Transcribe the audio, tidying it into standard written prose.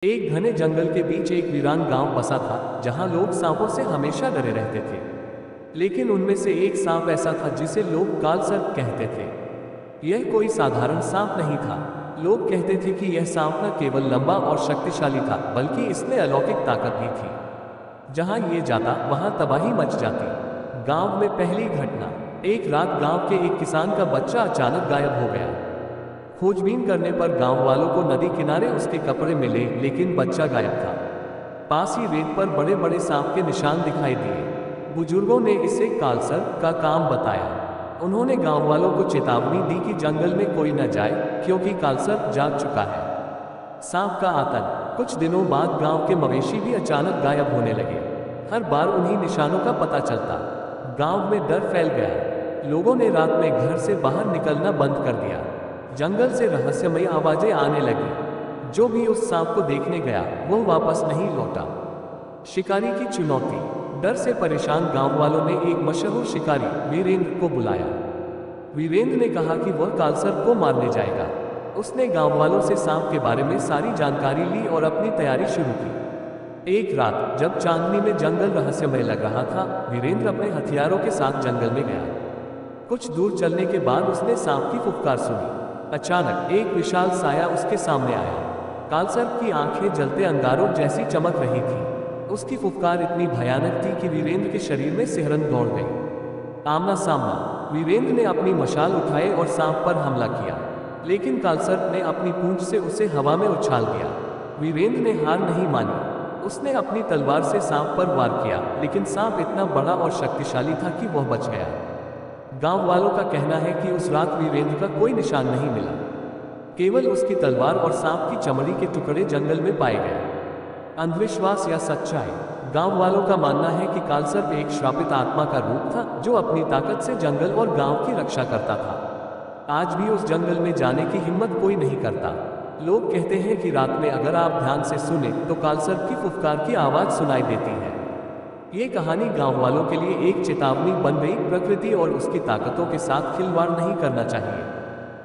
एक घने जंगल के बीच एक वीरान गांव बसा था जहां लोग सांपों से हमेशा डरे रहते थे। लेकिन उनमें से एक सांप ऐसा था जिसे लोग काल सर्प कहते थे। यह कोई साधारण सांप नहीं था। लोग कहते थे कि यह सांप न केवल लंबा और शक्तिशाली था बल्कि इसमें अलौकिक ताकत भी थी। जहां ये जाता वहां तबाही मच जाती। गांव में पहली घटना। एक रात गांव के एक किसान का बच्चा अचानक गायब हो गया। खोजबीन करने पर गांव वालों को नदी किनारे उसके कपड़े मिले, लेकिन बच्चा गायब था। पास ही रेत पर बड़े बड़े सांप के निशान दिखाई दिए। बुजुर्गों ने इसे कालसर्प का काम बताया। उन्होंने गांव वालों को चेतावनी दी कि जंगल में कोई न जाए, क्योंकि कालसर्प जाग चुका है। सांप का आतंक। कुछ दिनों बाद गांव के मवेशी भी अचानक गायब होने लगे। हर बार उन्हीं निशानों का पता चलता। गांव में डर फैल गया। लोगों ने रात में घर से बाहर निकलना बंद कर दिया। जंगल से रहस्यमयी आवाजें आने लगी। जो भी उस सांप को देखने गया वो वापस नहीं लौटा। शिकारी की चुनौती। डर से परेशान गांव वालों ने एक मशहूर शिकारी वीरेंद्र को बुलाया। वीरेंद्र ने कहा कि वह कालसर्प को मारने जाएगा। उसने गांव वालों से सांप के बारे में सारी जानकारी ली और अपनी तैयारी शुरू की। एक रात जब चांदनी में जंगल रहस्यमय लग रहा था, वीरेंद्र अपने हथियारों के साथ जंगल में गया। कुछ दूर चलने के बाद उसने सांप की फुफकार सुनी। अचानक एक विशाल साया उसके सामने आया। कालसर्प की आंखें जलते अंगारों जैसी चमक रही थी। उसकी फुफकार इतनी भयानक थी कि वीरेंद्र के शरीर में सिहरन दौड़ गई। आमना सामना। वीरेंद्र ने अपनी मशाल उठाई और सांप पर हमला किया, लेकिन कालसर्प ने अपनी पूंछ से उसे हवा में उछाल दिया। वीरेंद्र ने हार नहीं मानी। उसने अपनी तलवार से सांप पर वार किया, लेकिन सांप इतना बड़ा और शक्तिशाली था कि वह बच गया। गांव वालों का कहना है कि उस रात वीरेंद्र का कोई निशान नहीं मिला। केवल उसकी तलवार और सांप की चमड़ी के टुकड़े जंगल में पाए गए। अंधविश्वास या सच्चाई। गांव वालों का मानना है कि कालसर्प एक श्रापित आत्मा का रूप था जो अपनी ताकत से जंगल और गांव की रक्षा करता था। आज भी उस जंगल में जाने की हिम्मत कोई नहीं करता। लोग कहते हैं कि रात में अगर आप ध्यान से सुने तो कालसर्प की फुफकार की आवाज सुनाई देती है। ये कहानी गांव वालों के लिए एक चेतावनी बन गई। प्रकृति और उसकी ताकतों के साथ खिलवाड़ नहीं करना चाहिए।